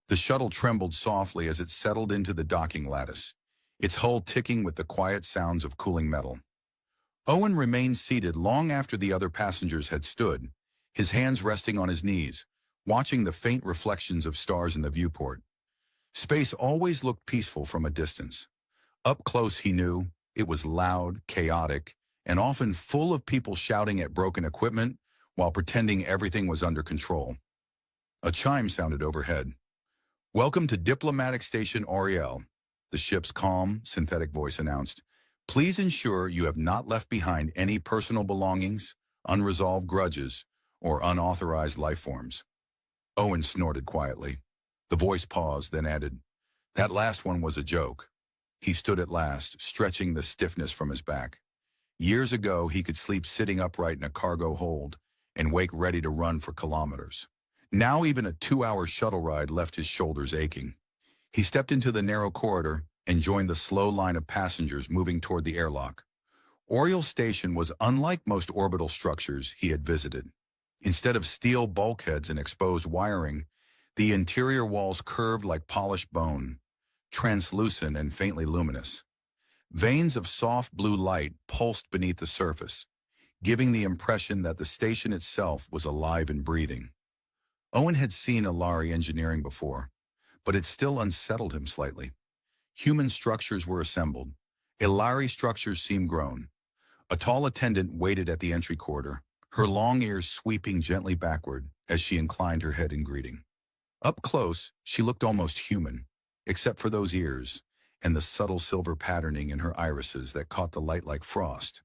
The shuttle trembled softly as it settled into the docking lattice, its hull ticking with the quiet sounds of cooling metal. Owen remained seated long after the other passengers had stood, his hands resting on his knees, watching the faint reflections of stars in the viewport. Space always looked peaceful from a distance. Up close, he knew, it was loud, chaotic, and often full of people shouting at broken equipment while pretending everything was under control. A chime sounded overhead. "Welcome to Diplomatic Station Oriel," the ship's calm, synthetic voice announced. "Please ensure you have not left behind any personal belongings, unresolved grudges, or unauthorized life forms." Owen snorted quietly. The voice paused, then added, "That last one was a joke." He stood at last, stretching the stiffness from his back. Years ago, he could sleep sitting upright in a cargo hold and wake ready to run for kilometers. Now even a 2-hour shuttle ride left his shoulders aching. He stepped into the narrow corridor and joined the slow line of passengers moving toward the airlock. Oriel Station was unlike most orbital structures he had visited. Instead of steel bulkheads and exposed wiring, the interior walls curved like polished bone, translucent and faintly luminous. Veins of soft blue light pulsed beneath the surface, giving the impression that the station itself was alive and breathing. Owen had seen Ilari engineering before, but it still unsettled him slightly. Human structures were assembled. Ilari structures seemed grown. A tall attendant waited at the entry corridor, her long ears sweeping gently backward as she inclined her head in greeting. Up close, she looked almost human, except for those ears and the subtle silver patterning in her irises that caught the light like frost.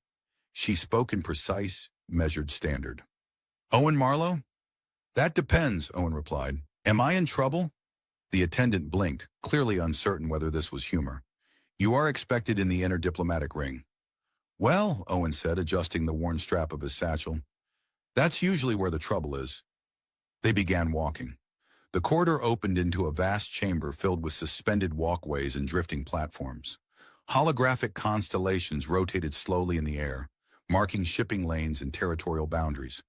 She spoke in precise, measured standard. "Owen Marlowe?" "That depends," Owen replied. "Am I in trouble?" The attendant blinked, clearly uncertain whether this was humor. "You are expected in the inner diplomatic ring." "Well," Owen said, adjusting the worn strap of his satchel, "that's usually where the trouble is." They began walking. The corridor opened into a vast chamber filled with suspended walkways and drifting platforms. Holographic constellations rotated slowly in the air, marking shipping lanes and territorial boundaries.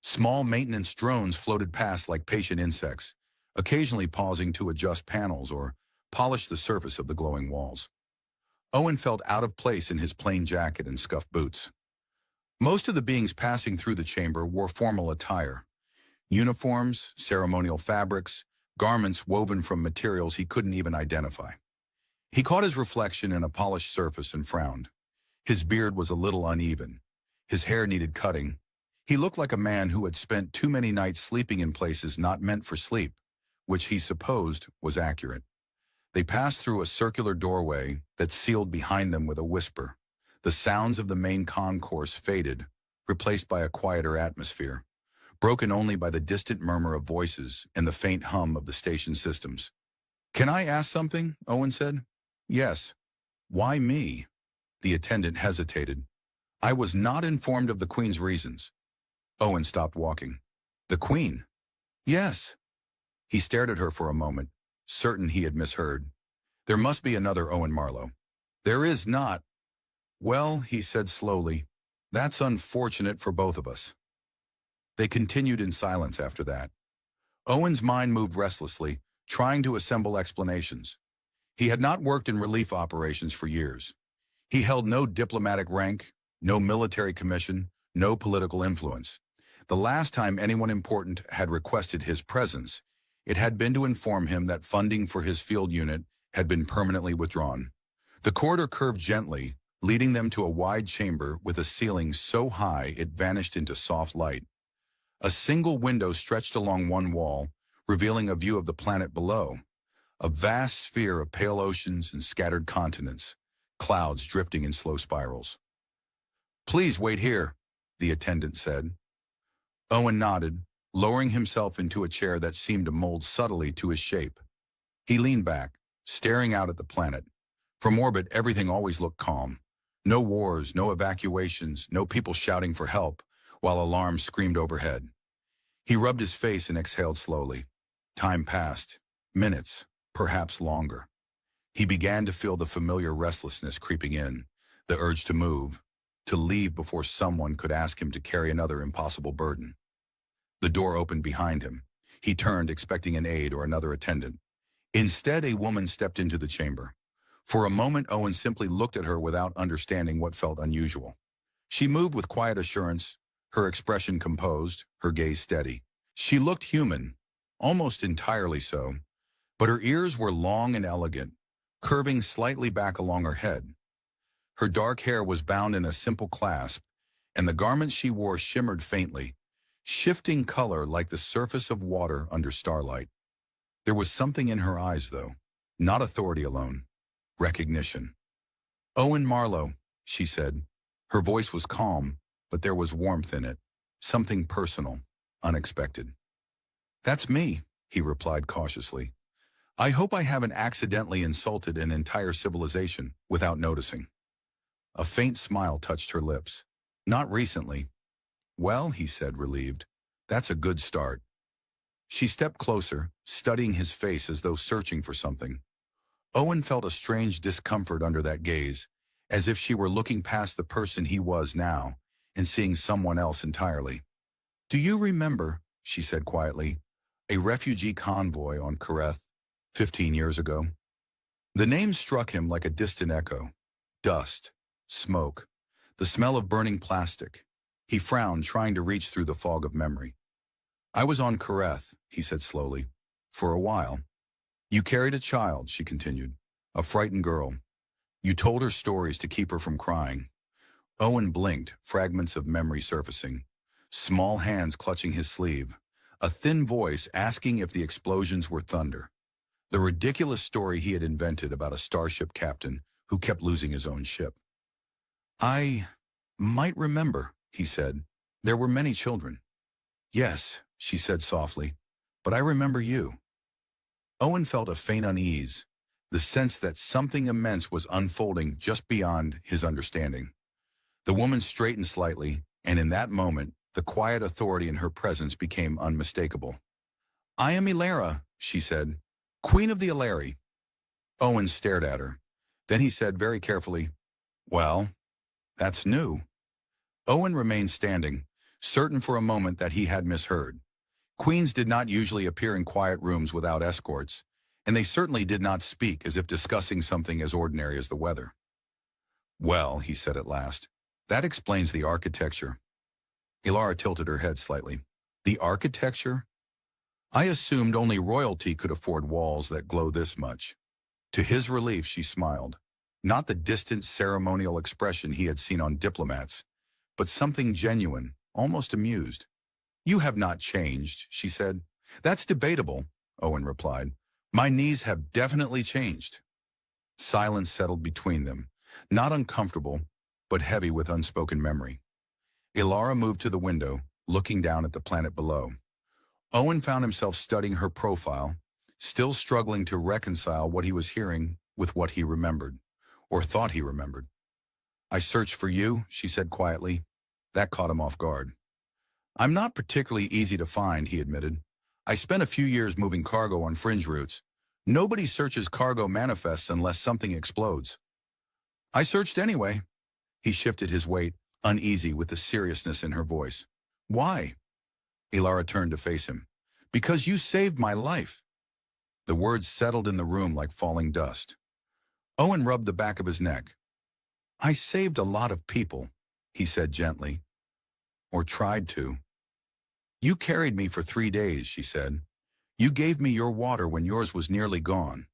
Small maintenance drones floated past like patient insects, occasionally pausing to adjust panels or polish the surface of the glowing walls. Owen felt out of place in his plain jacket and scuffed boots. Most of the beings passing through the chamber wore formal attire. Uniforms, ceremonial fabrics, garments woven from materials he couldn't even identify. He caught his reflection in a polished surface and frowned. His beard was a little uneven. His hair needed cutting. He looked like a man who had spent too many nights sleeping in places not meant for sleep, which he supposed was accurate. They passed through a circular doorway that sealed behind them with a whisper. The sounds of the main concourse faded, replaced by a quieter atmosphere, broken only by the distant murmur of voices and the faint hum of the station systems. "Can I ask something?" Owen said. "Yes." "Why me?" The attendant hesitated. "I was not informed of the Queen's reasons." Owen stopped walking. "The Queen?" "Yes." He stared at her for a moment, certain he had misheard. There must be another Owen Marlowe. "There is not." "Well," he said slowly, "that's unfortunate for both of us." They continued in silence after that. Owen's mind moved restlessly, trying to assemble explanations. He had not worked in relief operations for years. He held no diplomatic rank, no military commission, no political influence. The last time anyone important had requested his presence, it had been to inform him that funding for his field unit had been permanently withdrawn. The corridor curved gently, leading them to a wide chamber with a ceiling so high it vanished into soft light. A single window stretched along one wall, revealing a view of the planet below, a vast sphere of pale oceans and scattered continents, clouds drifting in slow spirals. "Please wait here," the attendant said. Owen nodded, lowering himself into a chair that seemed to mold subtly to his shape. He leaned back, staring out at the planet. From orbit, everything always looked calm. No wars, no evacuations, no people shouting for help, while alarms screamed overhead. He rubbed his face and exhaled slowly. Time passed, minutes, perhaps longer. He began to feel the familiar restlessness creeping in, the urge to move, to leave before someone could ask him to carry another impossible burden. The door opened behind him. He turned, expecting an aide or another attendant. Instead, a woman stepped into the chamber. For a moment, Owen simply looked at her without understanding what felt unusual. She moved with quiet assurance, her expression composed, her gaze steady. She looked human, almost entirely so, but her ears were long and elegant, curving slightly back along her head. Her dark hair was bound in a simple clasp, and the garments she wore shimmered faintly, shifting color like the surface of water under starlight. There was something in her eyes, though, not authority alone, recognition. "Owen Marlowe," she said. Her voice was calm, but there was warmth in it, something personal, unexpected. "That's me," he replied cautiously. "I hope I haven't accidentally insulted an entire civilization without noticing." A faint smile touched her lips. "Not recently." "Well," he said, relieved, "that's a good start." She stepped closer, studying his face as though searching for something. Owen felt a strange discomfort under that gaze, as if she were looking past the person he was now and seeing someone else entirely. "Do you remember," she said quietly, "a refugee convoy on Kareth 15 years ago?" The name struck him like a distant echo. Dust, smoke, the smell of burning plastic. He frowned, trying to reach through the fog of memory. "I was on Kareth," he said slowly, "for a while." "You carried a child," she continued, "a frightened girl. You told her stories to keep her from crying." Owen blinked, fragments of memory surfacing, small hands clutching his sleeve, a thin voice asking if the explosions were thunder. The ridiculous story he had invented about a starship captain who kept losing his own ship. "I might remember," he said. "There were many children." "Yes," she said softly, "but I remember you." Owen felt a faint unease, the sense that something immense was unfolding just beyond his understanding. The woman straightened slightly, and in that moment, the quiet authority in her presence became unmistakable. "I am Ilara," she said, "Queen of the Ilari." Owen stared at her. Then he said very carefully, "Well, that's new." Owen remained standing, certain for a moment that he had misheard. Queens did not usually appear in quiet rooms without escorts, and they certainly did not speak as if discussing something as ordinary as the weather. "Well," he said at last, "that explains the architecture." Ilara tilted her head slightly. "The architecture? I assumed only royalty could afford walls that glow this much." To his relief, she smiled. Not the distant ceremonial expression he had seen on diplomats, but something genuine, almost amused. "You have not changed," she said. "That's debatable," Owen replied. "My knees have definitely changed." Silence settled between them, not uncomfortable, but heavy with unspoken memory. Ilara moved to the window, looking down at the planet below. Owen found himself studying her profile, still struggling to reconcile what he was hearing with what he remembered, or thought he remembered. "I searched for you," she said quietly. That caught him off guard. "I'm not particularly easy to find," he admitted. "I spent a few years moving cargo on fringe routes. Nobody searches cargo manifests unless something explodes." "I searched anyway." He shifted his weight, uneasy with the seriousness in her voice. "Why?" Ilara turned to face him. "Because you saved my life." The words settled in the room like falling dust. Owen rubbed the back of his neck. "I saved a lot of people," he said gently. "Or tried to." "You carried me for 3 days," she said. "You gave me your water when yours was nearly gone.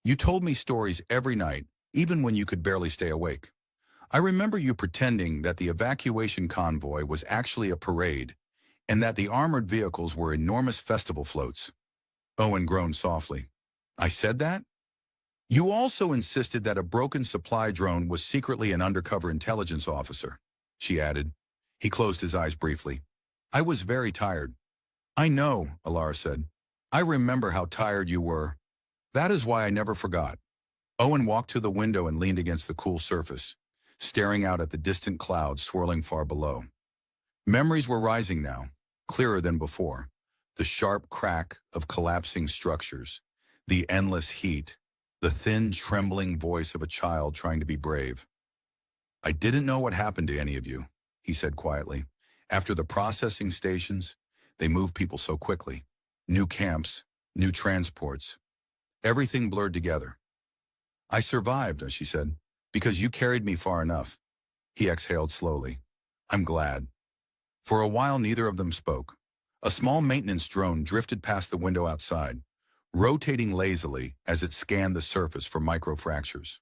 You told me stories every night, even when you could barely stay awake. I remember you pretending that the evacuation convoy was actually a parade, and that the armored vehicles were enormous festival floats." Owen groaned softly. "I said that?" "You also insisted that a broken supply drone was secretly an undercover intelligence officer," she added. He closed his eyes briefly. "I was very tired." "I know," Ilara said. "I remember how tired you were. That is why I never forgot." Owen walked to the window and leaned against the cool surface, staring out at the distant clouds swirling far below. Memories were rising now, clearer than before. The sharp crack of collapsing structures, the endless heat, the thin, trembling voice of a child trying to be brave. "I didn't know what happened to any of you," he said quietly. "After the processing stations, they move people so quickly. New camps, new transports. Everything blurred together. I survived, she said, because you carried me far enough. He exhaled slowly. I'm glad. For a while, neither of them spoke. A small maintenance drone drifted past the window outside, rotating lazily as it scanned the surface for microfractures.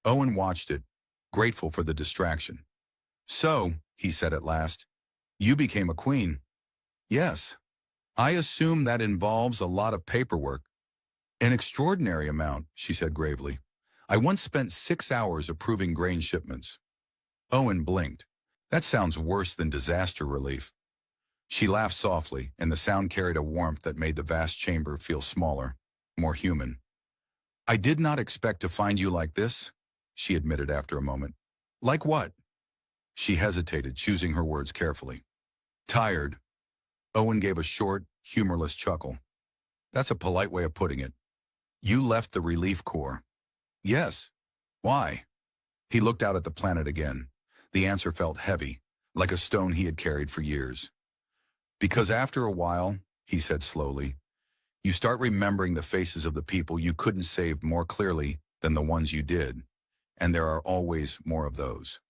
Owen watched it, grateful for the distraction. So, he said at last, you became a queen. Yes. I assume that involves a lot of paperwork. An extraordinary amount, she said gravely. I once spent 6 hours approving grain shipments. Owen blinked. That sounds worse than disaster relief. She laughed softly, and the sound carried a warmth that made the vast chamber feel smaller, more human. I did not expect to find you like this, she admitted after a moment. Like what? She hesitated, choosing her words carefully. Tired. Owen gave a short, humorless chuckle. That's a polite way of putting it. You left the Relief Corps. Yes. Why? He looked out at the planet again. The answer felt heavy, like a stone he had carried for years. Because after a while, he said slowly, you start remembering the faces of the people you couldn't save more clearly than the ones you did, and there are always more of those.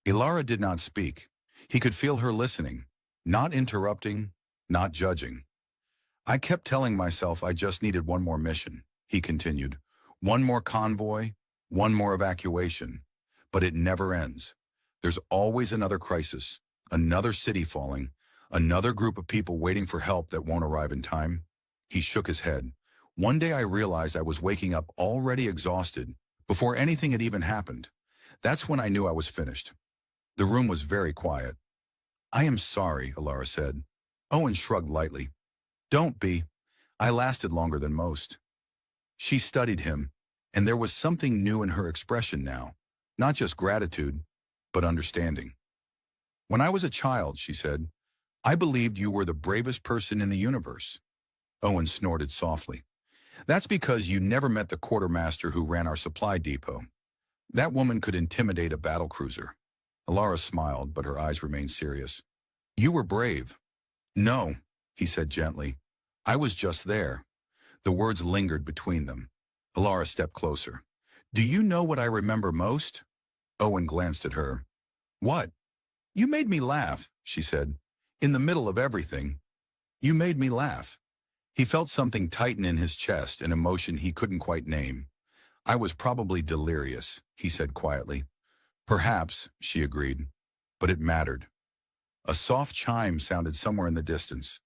Ilara did not speak. He could feel her listening, not interrupting, not judging. I kept telling myself I just needed one more mission, he continued. One more convoy, one more evacuation. But it never ends. There's always another crisis, another city falling, another group of people waiting for help that won't arrive in time. He shook his head. One day I realized I was waking up already exhausted before anything had even happened. That's when I knew I was finished. The room was very quiet. I am sorry, Ilara said. Owen shrugged lightly. Don't be. I lasted longer than most. She studied him, and there was something new in her expression now. Not just gratitude, but understanding. When I was a child, she said, I believed you were the bravest person in the universe. Owen snorted softly. That's because you never met the quartermaster who ran our supply depot. That woman could intimidate a battlecruiser. Ilara smiled, but her eyes remained serious. You were brave. No, he said gently. I was just there. The words lingered between them. Ilara stepped closer. Do you know what I remember most? Owen glanced at her. What? You made me laugh, she said. In the middle of everything. You made me laugh. He felt something tighten in his chest, an emotion he couldn't quite name. I was probably delirious, he said quietly. Perhaps, she agreed, but it mattered. A soft chime sounded somewhere in the distance,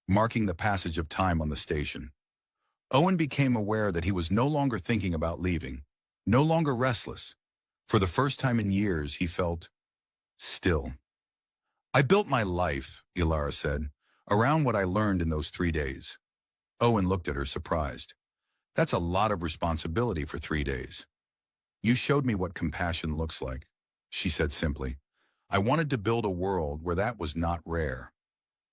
marking the passage of time on the station. Owen became aware that he was no longer thinking about leaving, no longer restless. For the first time in years, he felt still. I built my life, Ilara said, around what I learned in those 3 days. Owen looked at her surprised. That's a lot of responsibility for 3 days. You showed me what compassion looks like, she said simply. I wanted to build a world where that was not rare.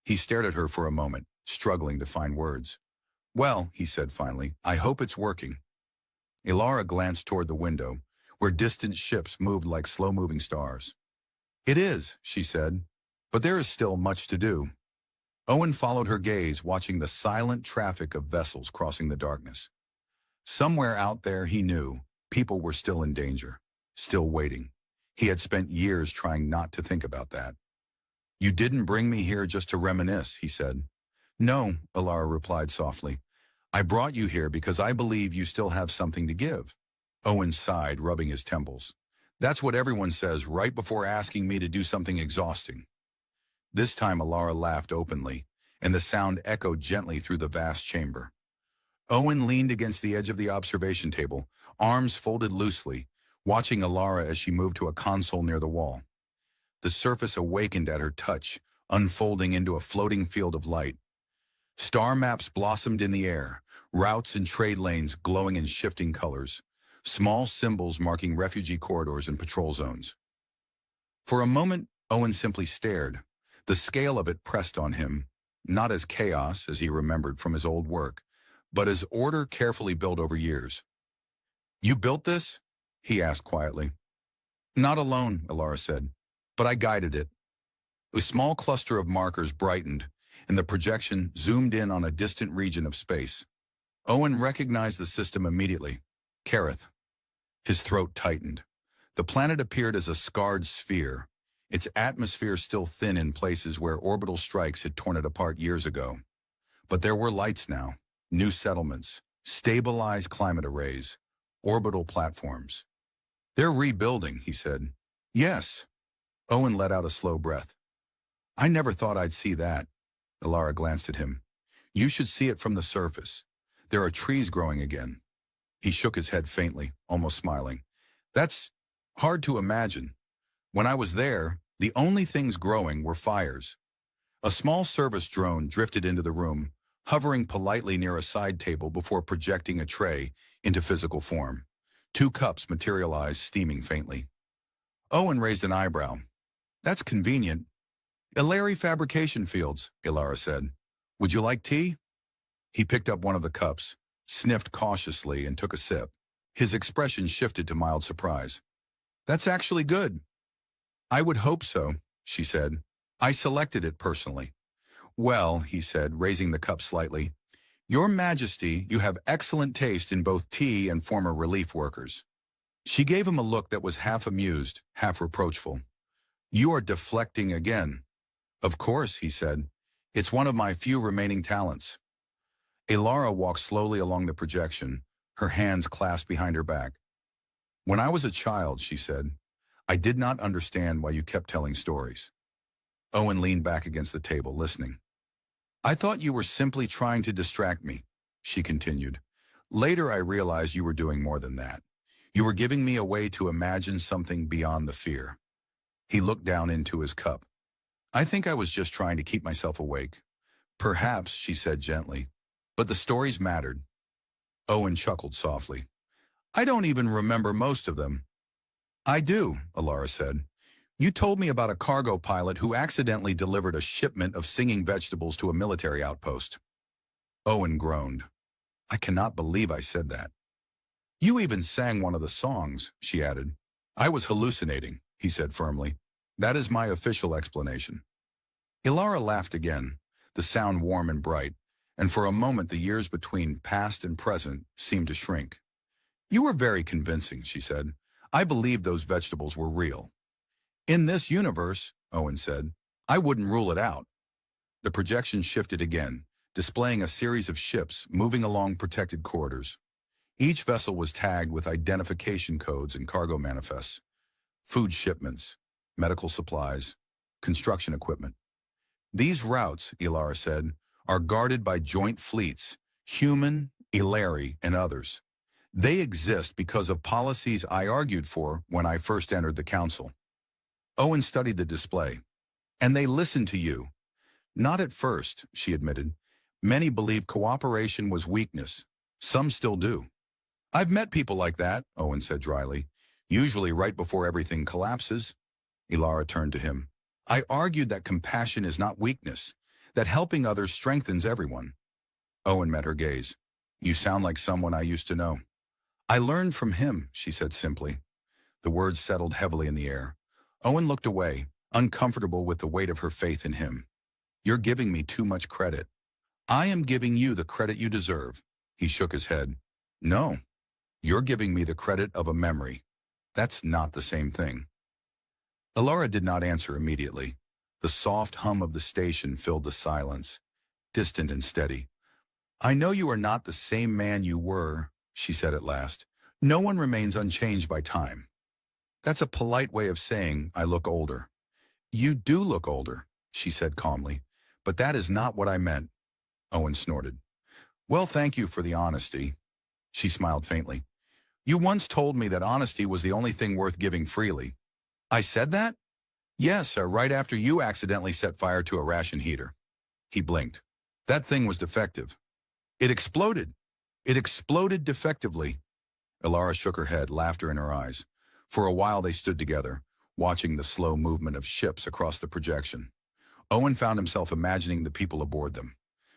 He stared at her for a moment, struggling to find words. Well, he said finally, I hope it's working. Ilara glanced toward the window, where distant ships moved like slow-moving stars. It is, she said, but there is still much to do. Owen followed her gaze, watching the silent traffic of vessels crossing the darkness. Somewhere out there, he knew, people were still in danger, still waiting. He had spent years trying not to think about that. You didn't bring me here just to reminisce, he said. No, Ilara replied softly. I brought you here because I believe you still have something to give. Owen sighed, rubbing his temples. That's what everyone says right before asking me to do something exhausting. This time Ilara laughed openly, and the sound echoed gently through the vast chamber. Owen leaned against the edge of the observation table, arms folded loosely, watching Ilara as she moved to a console near the wall. The surface awakened at her touch, unfolding into a floating field of light. Star maps blossomed in the air, routes and trade lanes glowing in shifting colors, small symbols marking refugee corridors and patrol zones. For a moment, Owen simply stared. The scale of it pressed on him, not as chaos, as he remembered from his old work, but as order carefully built over years. You built this? He asked quietly. Not alone, Ilara said, but I guided it. A small cluster of markers brightened, and the projection zoomed in on a distant region of space. Owen recognized the system immediately. Kareth. His throat tightened. The planet appeared as a scarred sphere, its atmosphere still thin in places where orbital strikes had torn it apart years ago. But there were lights now, new settlements, stabilized climate arrays, orbital platforms. They're rebuilding, he said. Yes. Owen let out a slow breath. I never thought I'd see that. Ilara glanced at him. You should see it from the surface. There are trees growing again. He shook his head faintly, almost smiling. That's hard to imagine. When I was there, the only things growing were fires. A small service drone drifted into the room, hovering politely near a side table before projecting a tray into physical form. 2 cups materialized, steaming faintly. Owen raised an eyebrow. That's convenient. Ilari fabrication fields, Ilara said. Would you like tea? He picked up one of the cups, sniffed cautiously, and took a sip. His expression shifted to mild surprise. That's actually good. I would hope so, she said. I selected it personally. Well, he said, raising the cup slightly, Your Majesty, you have excellent taste in both tea and former relief workers. She gave him a look that was half amused, half reproachful. You are deflecting again. Of course, he said. It's one of my few remaining talents. Ilara walked slowly along the projection, her hands clasped behind her back. When I was a child, she said, I did not understand why you kept telling stories. Owen leaned back against the table, listening. I thought you were simply trying to distract me, she continued. Later I realized you were doing more than that. You were giving me a way to imagine something beyond the fear. He looked down into his cup. I think I was just trying to keep myself awake. Perhaps, she said gently, but the stories mattered. Owen chuckled softly. I don't even remember most of them. I do, Ilara said. You told me about a cargo pilot who accidentally delivered a shipment of singing vegetables to a military outpost. Owen groaned. I cannot believe I said that. You even sang one of the songs, she added. I was hallucinating, he said firmly. That is my official explanation. Ilara laughed again, the sound warm and bright, and for a moment the years between past and present seemed to shrink. You were very convincing, she said. I believed those vegetables were real. In this universe, Owen said, I wouldn't rule it out. The projection shifted again, displaying a series of ships moving along protected corridors. Each vessel was tagged with identification codes and cargo manifests. Food shipments, medical supplies, construction equipment. These routes, Ilara said, are guarded by joint fleets, human, Ilari, and others. They exist because of policies I argued for when I first entered the council. Owen studied the display. And they listened to you. Not at first, she admitted. Many believed cooperation was weakness. Some still do. I've met people like that, Owen said dryly, usually right before everything collapses. Ilara turned to him. I argued that compassion is not weakness, that helping others strengthens everyone. Owen met her gaze. You sound like someone I used to know. I learned from him, she said simply. The words settled heavily in the air. Owen looked away, uncomfortable with the weight of her faith in him. You're giving me too much credit. I am giving you the credit you deserve. He shook his head. No, you're giving me the credit of a memory. That's not the same thing. Ilara did not answer immediately. The soft hum of the station filled the silence, distant and steady. I know you are not the same man you were, she said at last. No one remains unchanged by time. That's a polite way of saying I look older. You do look older, she said calmly, but that is not what I meant. Owen snorted. Well, thank you for the honesty. She smiled faintly. You once told me that honesty was the only thing worth giving freely. I said that? Yes, right after you accidentally set fire to a ration heater. He blinked. That thing was defective. It exploded. It exploded defectively. Ilara shook her head, laughter in her eyes. For a while they stood together, watching the slow movement of ships across the projection. Owen found himself imagining the people aboard them.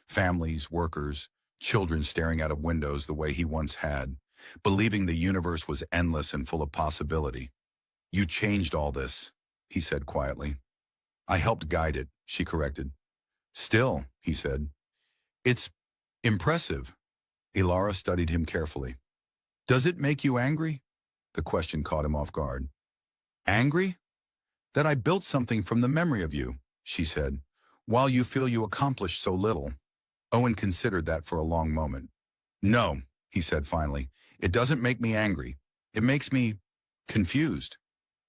Families, workers, children staring out of windows the way he once had, believing the universe was endless and full of possibility. You changed all this, he said quietly. I helped guide it, she corrected. Still, he said, it's impressive. Ilara studied him carefully. Does it make you angry? The question caught him off guard. Angry? That I built something from the memory of you, she said, while you feel you accomplished so little. Owen considered that for a long moment. No, he said finally, it doesn't make me angry. It makes me confused.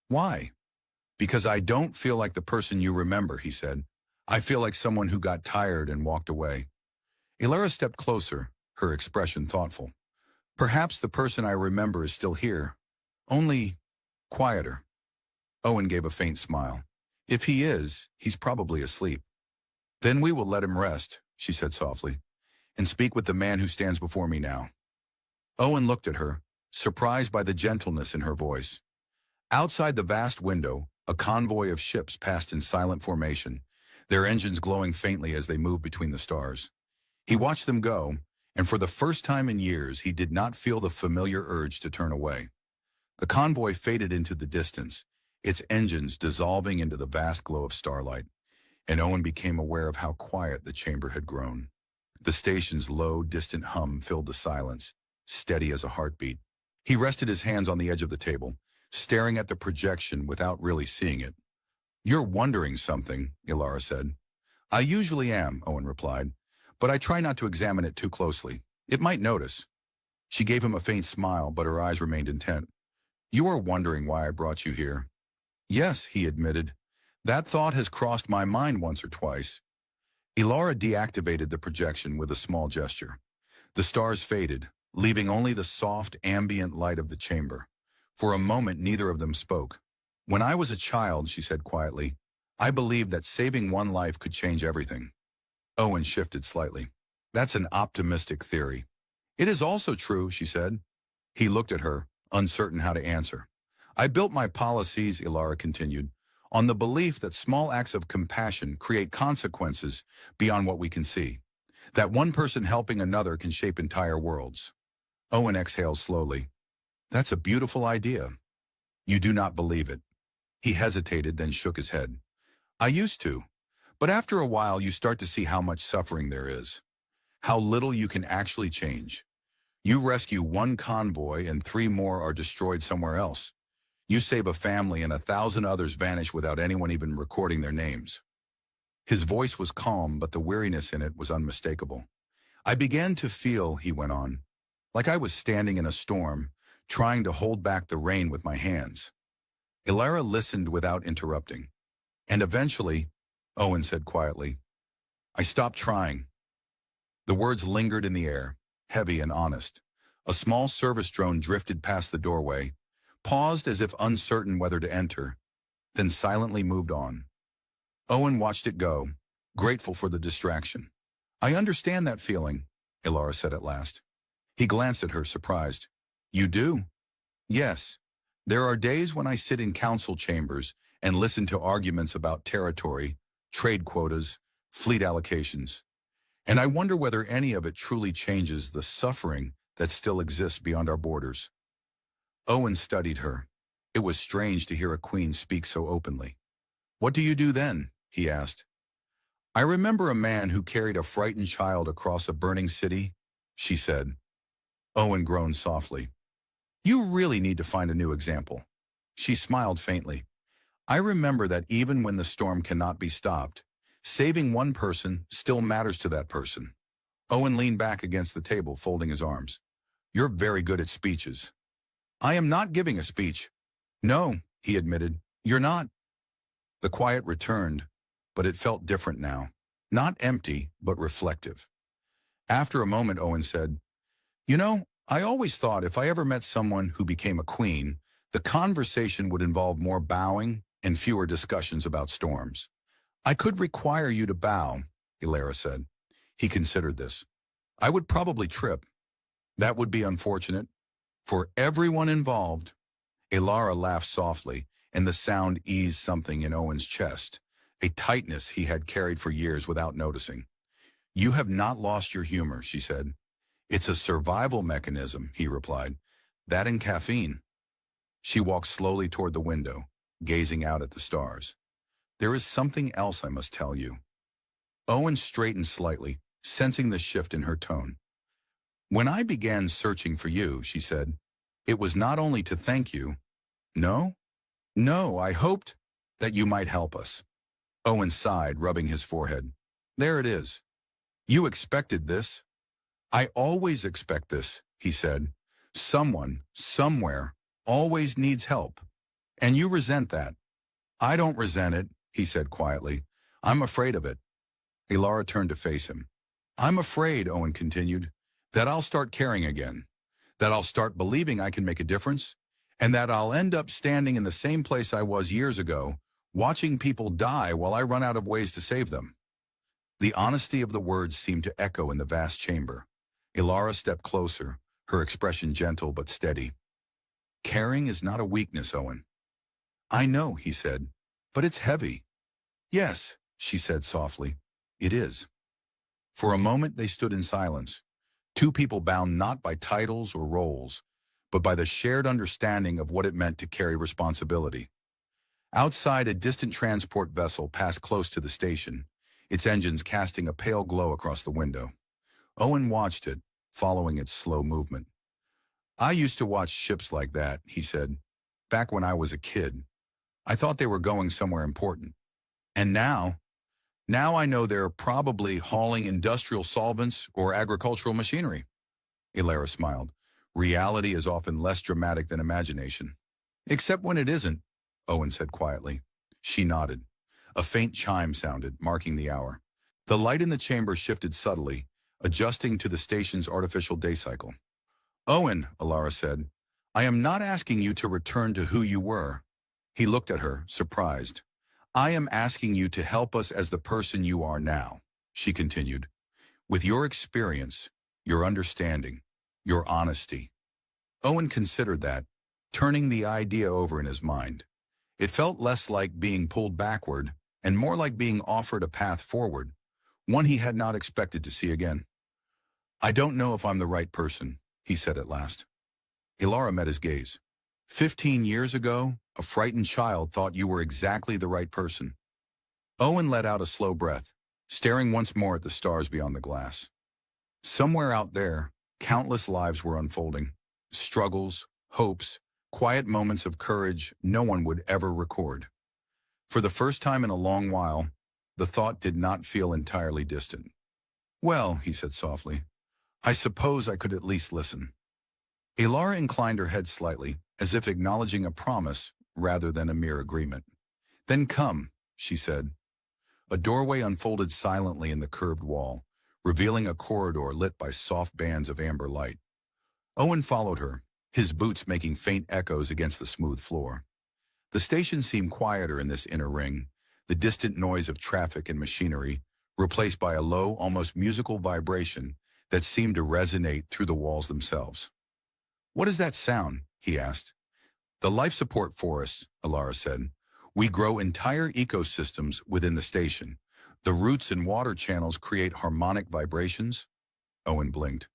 Why? Because I don't feel like the person you remember, he said. I feel like someone who got tired and walked away. Ilara stepped closer, her expression thoughtful. Perhaps the person I remember is still here, only quieter. Owen gave a faint smile. If he is, he's probably asleep. Then we will let him rest, she said softly, and speak with the man who stands before me now. Owen looked at her, surprised by the gentleness in her voice. Outside the vast window, a convoy of ships passed in silent formation, their engines glowing faintly as they moved between the stars. He watched them go, and for the first time in years, he did not feel the familiar urge to turn away. The convoy faded into the distance, its engines dissolving into the vast glow of starlight, and Owen became aware of how quiet the chamber had grown. The station's low, distant hum filled the silence, steady as a heartbeat. He rested his hands on the edge of the table, staring at the projection without really seeing it. You're wondering something, Ilara said. I usually am, Owen replied, but I try not to examine it too closely. It might notice. She gave him a faint smile, but her eyes remained intent. You are wondering why I brought you here. Yes, he admitted. That thought has crossed my mind once or twice. Ilara deactivated the projection with a small gesture. The stars faded, leaving only the soft, ambient light of the chamber. For a moment, neither of them spoke. When I was a child, she said quietly, I believed that saving one life could change everything. Owen shifted slightly. That's an optimistic theory. It is also true, she said. He looked at her, uncertain how to answer. I built my policies, Ilara continued, on the belief that small acts of compassion create consequences beyond what we can see. That one person helping another can shape entire worlds. Owen exhaled slowly. That's a beautiful idea. You do not believe it. He hesitated, then shook his head. I used to. But after a while, you start to see how much suffering there is. How little you can actually change. You rescue one convoy and 3 more are destroyed somewhere else. You save a family and 1,000 others vanish without anyone even recording their names. His voice was calm, but the weariness in it was unmistakable. I began to feel, he went on, like I was standing in a storm, trying to hold back the rain with my hands. Ilara listened without interrupting. And eventually, Owen said quietly, I stopped trying. The words lingered in the air, heavy and honest. A small service drone drifted past the doorway, paused as if uncertain whether to enter, then silently moved on. Owen watched it go, grateful for the distraction. I understand that feeling, Ilara said at last. He glanced at her, surprised. You do? Yes. There are days when I sit in council chambers and listen to arguments about territory, trade quotas, fleet allocations. And I wonder whether any of it truly changes the suffering that still exists beyond our borders. Owen studied her. It was strange to hear a queen speak so openly. What do you do then? He asked. I remember a man who carried a frightened child across a burning city, she said. Owen groaned softly. You really need to find a new example. She smiled faintly. I remember that even when the storm cannot be stopped, saving one person still matters to that person. Owen leaned back against the table, folding his arms. You're very good at speeches. I am not giving a speech. No, he admitted. You're not. The quiet returned, but it felt different now. Not empty, but reflective. After a moment, Owen said, You know, I always thought if I ever met someone who became a queen, the conversation would involve more bowing and fewer discussions about storms. I could require you to bow, Ilara said. He considered this. I would probably trip. That would be unfortunate. For everyone involved. Ilara laughed softly, and the sound eased something in Owen's chest, a tightness he had carried for years without noticing. You have not lost your humor, she said. It's a survival mechanism, he replied. That and caffeine. She walked slowly toward the window, gazing out at the stars. There is something else I must tell you. Owen straightened slightly, sensing the shift in her tone. When I began searching for you, she said, it was not only to thank you. No? No, I hoped that you might help us. Owen sighed, rubbing his forehead. There it is. You expected this? I always expect this, he said. Someone, somewhere, always needs help. And you resent that. I don't resent it, he said quietly. I'm afraid of it. Elara turned to face him. I'm afraid, Owen continued, that I'll start caring again, that I'll start believing I can make a difference, and that I'll end up standing in the same place I was years ago, watching people die while I run out of ways to save them. The honesty of the words seemed to echo in the vast chamber. Elara stepped closer, her expression gentle but steady. Caring is not a weakness, Owen. I know, he said, but it's heavy. Yes, she said softly, it is. For a moment they stood in silence, two people bound not by titles or roles, but by the shared understanding of what it meant to carry responsibility. Outside, a distant transport vessel passed close to the station, its engines casting a pale glow across the window. Owen watched it, following its slow movement. I used to watch ships like that, he said, back when I was a kid. I thought they were going somewhere important. And now I know they're probably hauling industrial solvents or agricultural machinery. Elara smiled. Reality is often less dramatic than imagination. Except when it isn't, Owen said quietly. She nodded. A faint chime sounded, marking the hour. The light in the chamber shifted subtly, adjusting to the station's artificial day cycle. Owen, Elara said, I am not asking you to return to who you were. He looked at her, surprised. I am asking you to help us as the person you are now, she continued. With your experience, your understanding, your honesty. Owen considered that, turning the idea over in his mind. It felt less like being pulled backward and more like being offered a path forward, one he had not expected to see again. I don't know if I'm the right person, he said at last. Elara met his gaze. 15 years ago, a frightened child thought you were exactly the right person. Owen let out a slow breath, staring once more at the stars beyond the glass. Somewhere out there, countless lives were unfolding. Struggles, hopes, quiet moments of courage no one would ever record. For the first time in a long while, the thought did not feel entirely distant. Well, he said softly, I suppose I could at least listen. Elara inclined her head slightly, as if acknowledging a promise rather than a mere agreement. Then come, she said. A doorway unfolded silently in the curved wall, revealing a corridor lit by soft bands of amber light. Owen followed her, his boots making faint echoes against the smooth floor. The station seemed quieter in this inner ring, the distant noise of traffic and machinery, replaced by a low, almost musical vibration that seemed to resonate through the walls themselves. What is that sound? He asked. The life support forests, Elara said. We grow entire ecosystems within the station. The roots and water channels create harmonic vibrations. Owen blinked.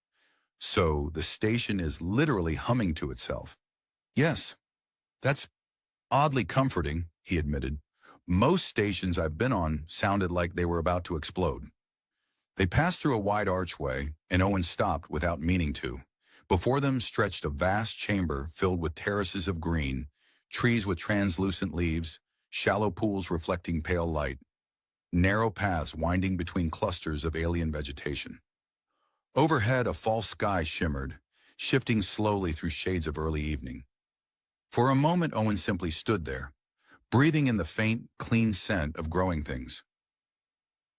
So the station is literally humming to itself. Yes, that's oddly comforting, he admitted. Most stations I've been on sounded like they were about to explode. They passed through a wide archway, and Owen stopped without meaning to. Before them stretched a vast chamber filled with terraces of green, trees with translucent leaves, shallow pools reflecting pale light, narrow paths winding between clusters of alien vegetation. Overhead, a false sky shimmered, shifting slowly through shades of early evening. For a moment, Owen simply stood there, breathing in the faint, clean scent of growing things.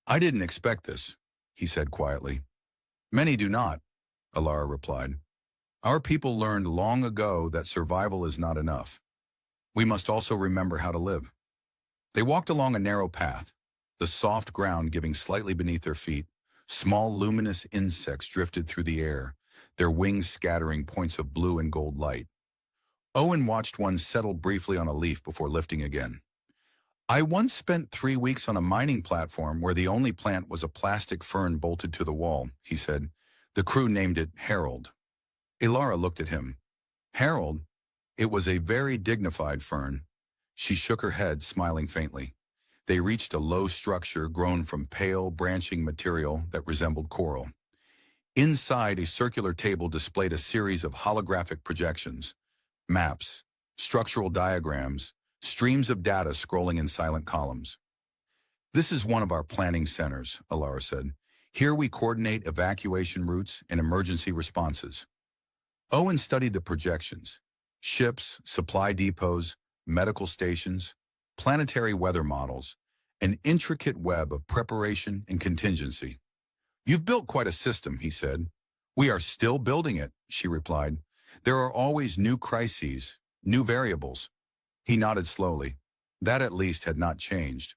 I didn't expect this, he said quietly. Many do not, Elara replied. Our people learned long ago that survival is not enough. We must also remember how to live. They walked along a narrow path, the soft ground giving slightly beneath their feet. Small luminous insects drifted through the air, their wings scattering points of blue and gold light. Owen watched one settle briefly on a leaf before lifting again. I once spent 3 weeks on a mining platform where the only plant was a plastic fern bolted to the wall, he said. The crew named it Harold. Elara looked at him. Harold? It was a very dignified fern. She shook her head, smiling faintly. They reached a low structure grown from pale, branching material that resembled coral. Inside, a circular table displayed a series of holographic projections, maps, structural diagrams, streams of data scrolling in silent columns. "This is one of our planning centers," Alara said. "Here we coordinate evacuation routes and emergency responses." Owen studied the projections: ships, supply depots, medical stations, planetary weather models, an intricate web of preparation and contingency. "You've built quite a system," he said. "We are still building it," she replied. "There are always new crises, new variables." He nodded slowly. That at least had not changed.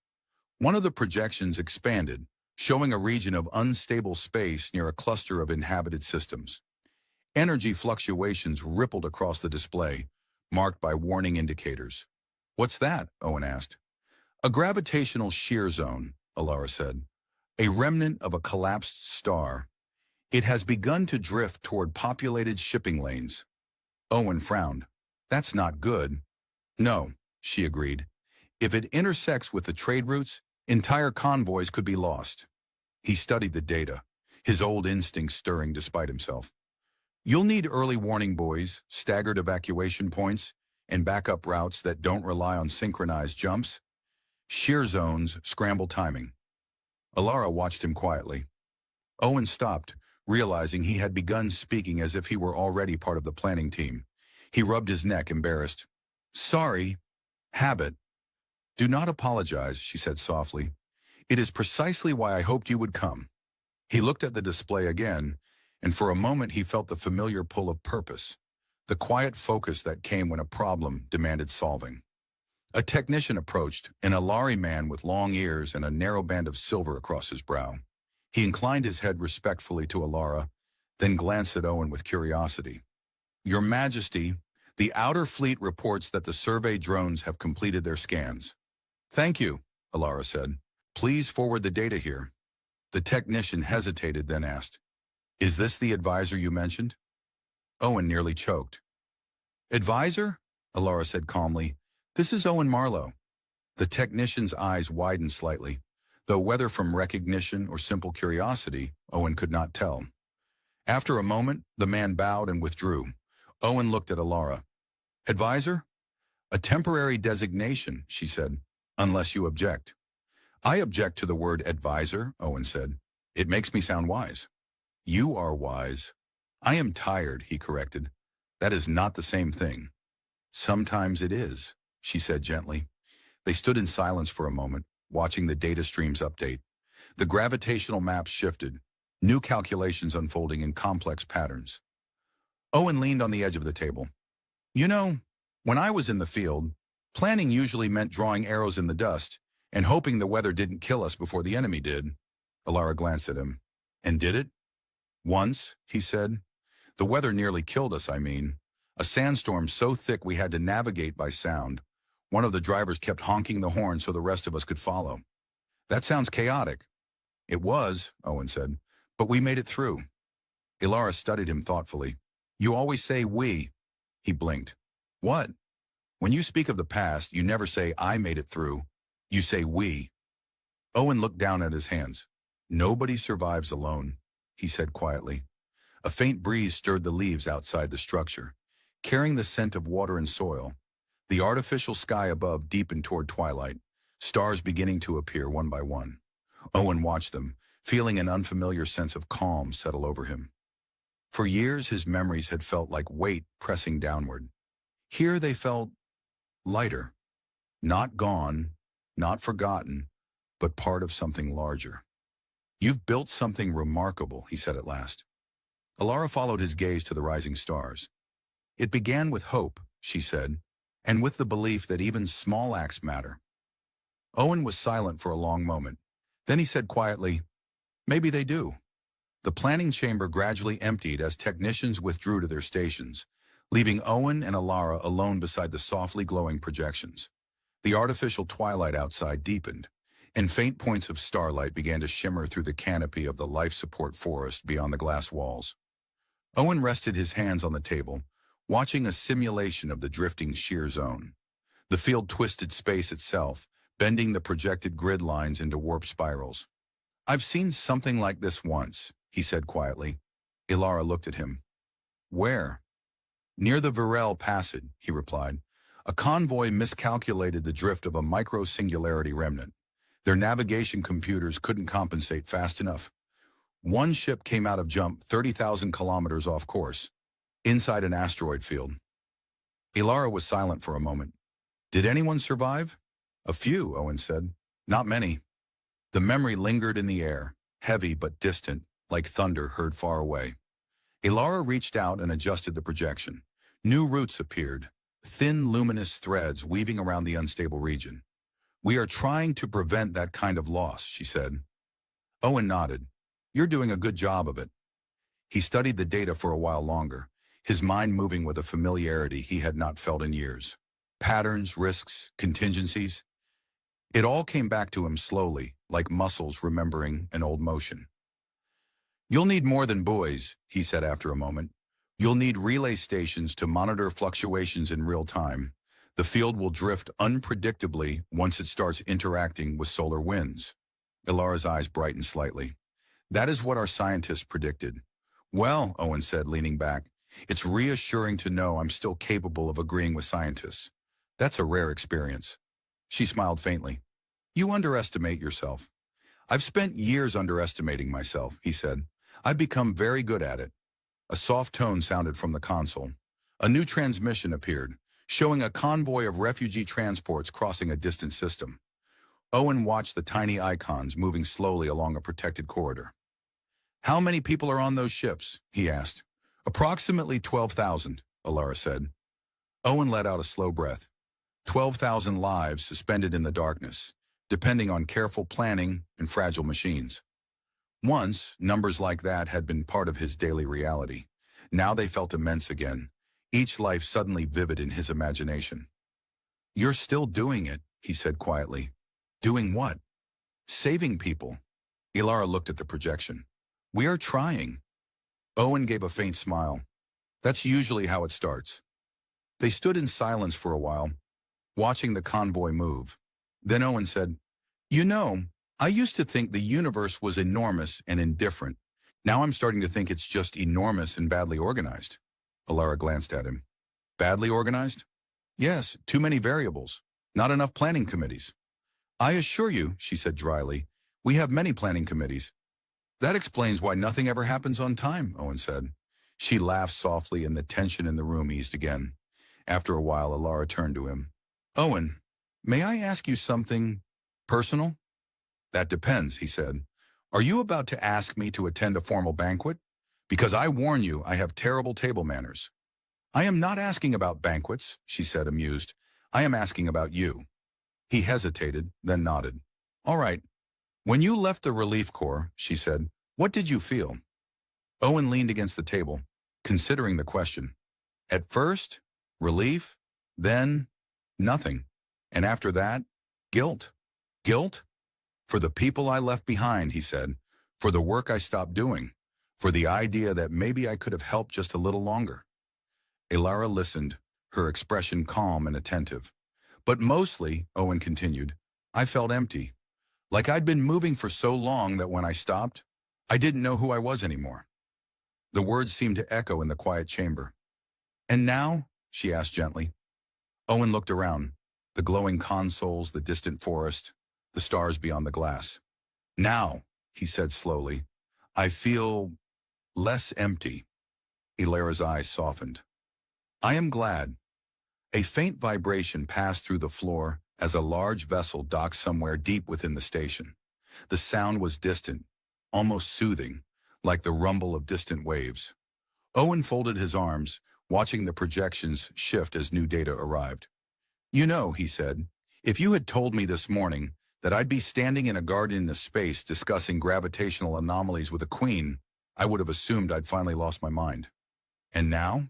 One of the projections expanded, showing a region of unstable space near a cluster of inhabited systems. Energy fluctuations rippled across the display, marked by warning indicators. "What's that?" Owen asked. "A gravitational shear zone," Alara said. "A remnant of a collapsed star. It has begun to drift toward populated shipping lanes." Owen frowned. "That's not good." "No," she agreed. "If it intersects with the trade routes, entire convoys could be lost." He studied the data, his old instincts stirring despite himself. "You'll need early warning buoys, staggered evacuation points, and backup routes that don't rely on synchronized jumps. Shear zones scramble timing." Alara watched him quietly. Owen stopped, realizing he had begun speaking as if he were already part of the planning team. He rubbed his neck, embarrassed. "Sorry. Habit." "Do not apologize," she said softly. "It is precisely why I hoped you would come." He looked at the display again, and for a moment he felt the familiar pull of purpose, the quiet focus that came when a problem demanded solving. A technician approached, an Alari man with long ears and a narrow band of silver across his brow. He inclined his head respectfully to Alara, then glanced at Owen with curiosity. "Your Majesty, the Outer Fleet reports that the survey drones have completed their scans." "Thank you," Alara said. "Please forward the data here." The technician hesitated, then asked, "Is this the advisor you mentioned?" Owen nearly choked. "Advisor?" Alara said calmly. "This is Owen Marlowe." The technician's eyes widened slightly, though whether from recognition or simple curiosity, Owen could not tell. After a moment, the man bowed and withdrew. Owen looked at Alara. "Advisor?" "A temporary designation," she said, "unless you object." "I object to the word advisor," Owen said. "It makes me sound wise." "You are wise." "I am tired," he corrected. "That is not the same thing." "Sometimes it is," she said gently. They stood in silence for a moment, watching the data streams update. The gravitational maps shifted, new calculations unfolding in complex patterns. Owen leaned on the edge of the table. "You know, when I was in the field, planning usually meant drawing arrows in the dust and hoping the weather didn't kill us before the enemy did." Alara glanced at him. "And did it?" "Once," he said. "The weather nearly killed us, I mean. A sandstorm so thick we had to navigate by sound. One of the drivers kept honking the horn so the rest of us could follow." "That sounds chaotic." "It was," Owen said, "but we made it through." Alara studied him thoughtfully. "You always say we." He blinked. "What?" "When you speak of the past, you never say I made it through. You say we." Owen looked down at his hands. "Nobody survives alone," he said quietly. A faint breeze stirred the leaves outside the structure, carrying the scent of water and soil. The artificial sky above deepened toward twilight, stars beginning to appear one by one. Owen watched them, feeling an unfamiliar sense of calm settle over him. For years his memories had felt like weight pressing downward. Here they felt lighter, not gone, not forgotten, but part of something larger. "You've built something remarkable," he said at last. Alara followed his gaze to the rising stars. "It began with hope," she said, "and with the belief that even small acts matter." Owen was silent for a long moment. Then he said quietly, "Maybe they do." The planning chamber gradually emptied as technicians withdrew to their stations, leaving Owen and Alara alone beside the softly glowing projections. The artificial twilight outside deepened, and faint points of starlight began to shimmer through the canopy of the life support forest beyond the glass walls. Owen rested his hands on the table, watching a simulation of the drifting shear zone. The field twisted space itself, bending the projected grid lines into warp spirals. "I've seen something like this once," he said quietly. Ilara looked at him. "Where?" "Near the Virel Passage," he replied. "A convoy miscalculated the drift of a micro-singularity remnant. Their navigation computers couldn't compensate fast enough. One ship came out of jump 30,000 kilometers off course, inside an asteroid field." Ilara was silent for a moment. "Did anyone survive?" "A few," Owen said. "Not many." The memory lingered in the air, heavy but distant, like thunder heard far away. Ilara reached out and adjusted the projection. New routes appeared, thin luminous threads weaving around the unstable region. "We are trying to prevent that kind of loss," she said. Owen nodded. "You're doing a good job of it." He studied the data for a while longer, his mind moving with a familiarity he had not felt in years. Patterns, risks, contingencies. It all came back to him slowly, like muscles remembering an old motion. "You'll need more than buoys," he said after a moment. "You'll need relay stations to monitor fluctuations in real time. The field will drift unpredictably once it starts interacting with solar winds." Ilara's eyes brightened slightly. "That is what our scientists predicted." "Well," Owen said, leaning back, "it's reassuring to know I'm still capable of agreeing with scientists. That's a rare experience." She smiled faintly. "You underestimate yourself." "I've spent years underestimating myself," he said. "I've become very good at it." A soft tone sounded from the console. A new transmission appeared, showing a convoy of refugee transports crossing a distant system. Owen watched the tiny icons moving slowly along a protected corridor. "How many people are on those ships?" he asked. "Approximately 12,000, Ilara said. Owen let out a slow breath. 12,000 lives suspended in the darkness, depending on careful planning and fragile machines. Once, numbers like that had been part of his daily reality. Now they felt immense again, each life suddenly vivid in his imagination. "You're still doing it," he said quietly. "Doing what?" "Saving people." Ilara looked at the projection. "We are trying." Owen gave a faint smile. "That's usually how it starts." They stood in silence for a while, watching the convoy move. Then Owen said, "You know, I used to think the universe was enormous and indifferent. Now I'm starting to think it's just enormous and badly organized." Ilara glanced at him. "Badly organized?" "Yes, too many variables. Not enough planning committees." "I assure you," she said dryly, "we have many planning committees." "That explains why nothing ever happens on time," Owen said. She laughed softly and the tension in the room eased again. After a while, Ilara turned to him. "Owen, may I ask you something personal?" "That depends," he said. "Are you about to ask me to attend a formal banquet? Because I warn you, I have terrible table manners." "I am not asking about banquets," she said, amused. "I am asking about you." He hesitated, then nodded. "All right. When you left the Relief Corps," she said, "what did you feel?" Owen leaned against the table, considering the question. "At first, relief, then nothing. And after that, guilt." "Guilt?" "For the people I left behind," he said, "for the work I stopped doing, for the idea that maybe I could have helped just a little longer." Ilara listened, her expression calm and attentive. "But mostly," Owen continued, "I felt empty. Like I'd been moving for so long that when I stopped, I didn't know who I was anymore." The words seemed to echo in the quiet chamber. "And now?" she asked gently. Owen looked around, the glowing consoles, the distant forest, the stars beyond the glass. "Now," he said slowly, "I feel less empty." Ilara's eyes softened. "I am glad." A faint vibration passed through the floor as a large vessel docked somewhere deep within the station. The sound was distant, almost soothing, like the rumble of distant waves. Owen folded his arms, watching the projections shift as new data arrived. "You know," he said, "if you had told me this morning that I'd be standing in a garden in space discussing gravitational anomalies with a queen, I would have assumed I'd finally lost my mind. And now?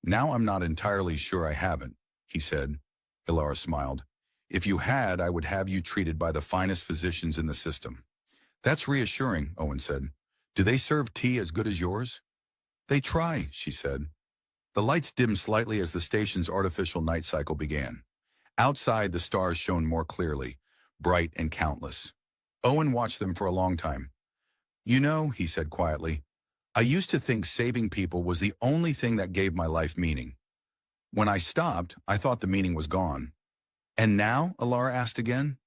Now I'm not entirely sure I haven't," he said. Ilara smiled. "If you had, I would have you treated by the finest physicians in the system." "That's reassuring," Owen said. "Do they serve tea as good as yours?" "They try," she said. The lights dimmed slightly as the station's artificial night cycle began. Outside, the stars shone more clearly, bright and countless. Owen watched them for a long time. You know, he said quietly, I used to think saving people was the only thing that gave my life meaning. When I stopped, I thought the meaning was gone. And now? Alara asked again.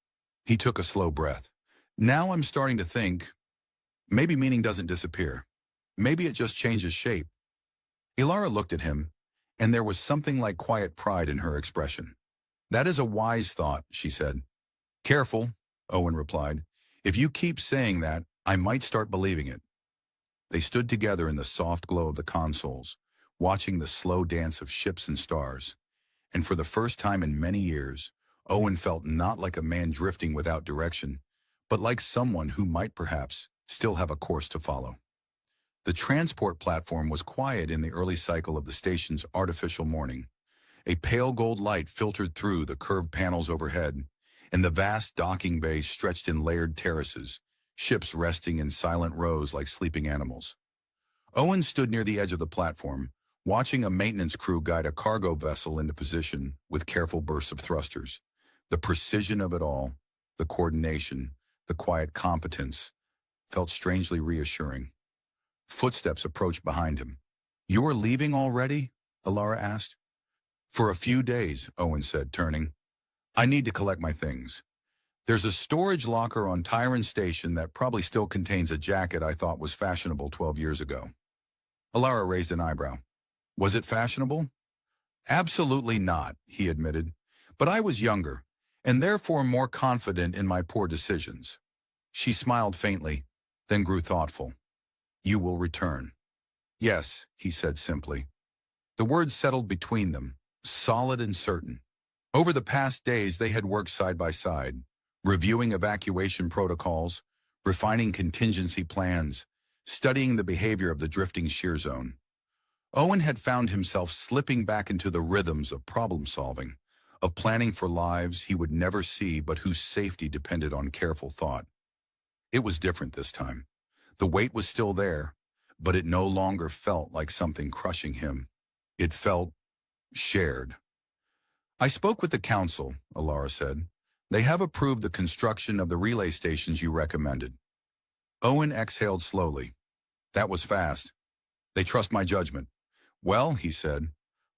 He took a slow breath. Now I'm starting to think, maybe meaning doesn't disappear. Maybe it just changes shape. Ilara looked at him, and there was something like quiet pride in her expression. That is a wise thought, she said. Careful, Owen replied. If you keep saying that, I might start believing it. They stood together in the soft glow of the consoles, watching the slow dance of ships and stars. And for the first time in many years, Owen felt not like a man drifting without direction, but like someone who might perhaps still have a course to follow. The transport platform was quiet in the early cycle of the station's artificial morning. A pale gold light filtered through the curved panels overhead, and the vast docking bay stretched in layered terraces, ships resting in silent rows like sleeping animals. Owen stood near the edge of the platform, watching a maintenance crew guide a cargo vessel into position with careful bursts of thrusters. The precision of it all, the coordination, the quiet competence, felt strangely reassuring. Footsteps approached behind him. You are leaving already? Alara asked. For a few days, Owen said, turning. I need to collect my things. There's a storage locker on Tyron Station that probably still contains a jacket I thought was fashionable 12 years ago. Alara raised an eyebrow. Was it fashionable? Absolutely not, he admitted. But I was younger, and therefore more confident in my poor decisions. She smiled faintly, then grew thoughtful. You will return. Yes, he said simply. The words settled between them, solid and certain. Over the past days, they had worked side by side, reviewing evacuation protocols, refining contingency plans, studying the behavior of the drifting shear zone. Owen had found himself slipping back into the rhythms of problem-solving, of planning for lives he would never see but whose safety depended on careful thought. It was different this time. The weight was still there, but it no longer felt like something crushing him. It felt shared. I spoke with the council, Alara said. They have approved the construction of the relay stations you recommended. Owen exhaled slowly. That was fast. They trust my judgment. Well, he said,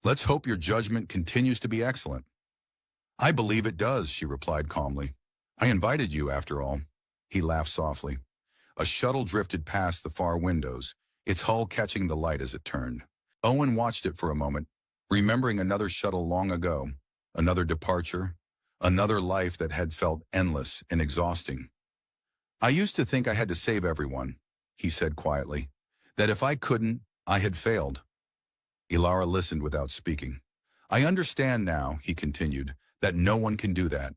let's hope your judgment continues to be excellent. I believe it does, she replied calmly. I invited you, after all. He laughed softly. A shuttle drifted past the far windows, its hull catching the light as it turned. Owen watched it for a moment, remembering another shuttle long ago, another departure, another life that had felt endless and exhausting. I used to think I had to save everyone, he said quietly, that if I couldn't, I had failed. Ilara listened without speaking. I understand now, he continued, that no one can do that.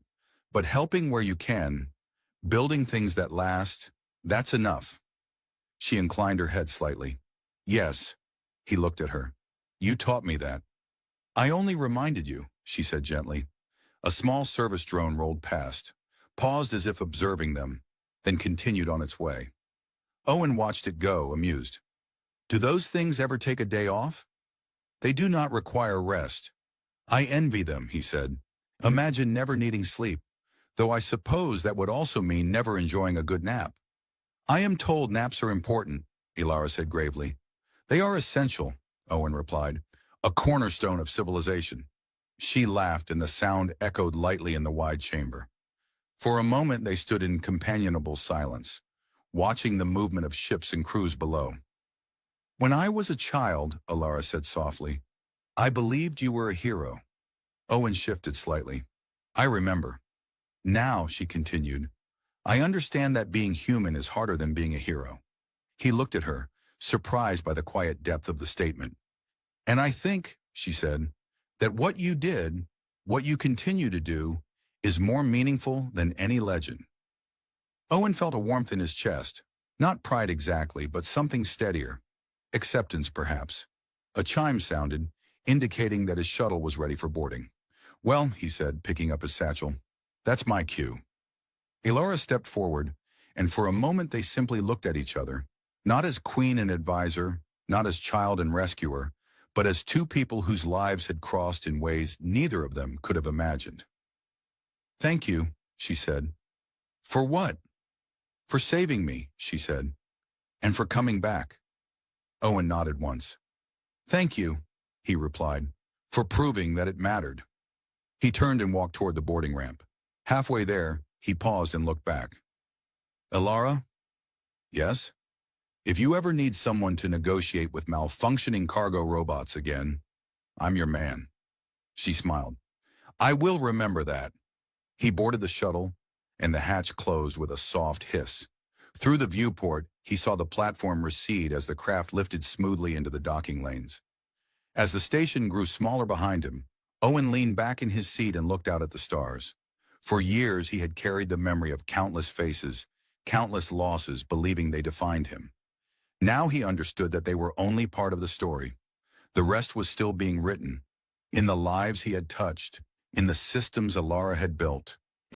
But helping where you can, building things that last, that's enough. She inclined her head slightly. Yes, he looked at her. You taught me that. I only reminded you, she said gently. A small service drone rolled past, paused as if observing them, then continued on its way. Owen watched it go, amused. Do those things ever take a day off? They do not require rest. I envy them, he said. Imagine never needing sleep, though I suppose that would also mean never enjoying a good nap. I am told naps are important, Ilara said gravely. They are essential, Owen replied, a cornerstone of civilization. She laughed and the sound echoed lightly in the wide chamber. For a moment they stood in companionable silence, watching the movement of ships and crews below. When I was a child, Alara said softly, I believed you were a hero. Owen shifted slightly. I remember. Now, she continued, I understand that being human is harder than being a hero. He looked at her, surprised by the quiet depth of the statement. And I think, she said, that what you did, what you continue to do, is more meaningful than any legend. Owen felt a warmth in his chest, not pride exactly, but something steadier. Acceptance, perhaps. A chime sounded, indicating that his shuttle was ready for boarding. Well, he said, picking up his satchel, that's my cue. Ilara stepped forward, and for a moment they simply looked at each other, not as queen and advisor, not as child and rescuer, but as two people whose lives had crossed in ways neither of them could have imagined. Thank you, she said, For what? For saving me, she said, and for coming back. Owen nodded once. Thank you, he replied, for proving that it mattered. He turned and walked toward the boarding ramp. Halfway there, he paused and looked back. Elara? Yes? If you ever need someone to negotiate with malfunctioning cargo robots again, I'm your man. She smiled. I will remember that. He boarded the shuttle, and the hatch closed with a soft hiss. Through the viewport, he saw the platform recede as the craft lifted smoothly into the docking lanes. As the station grew smaller behind him, Owen leaned back in his seat and looked out at the stars. For years, he had carried the memory of countless faces, countless losses, believing they defined him. Now he understood that they were only part of the story. The rest was still being written, in the lives he had touched, in the systems Elara had built.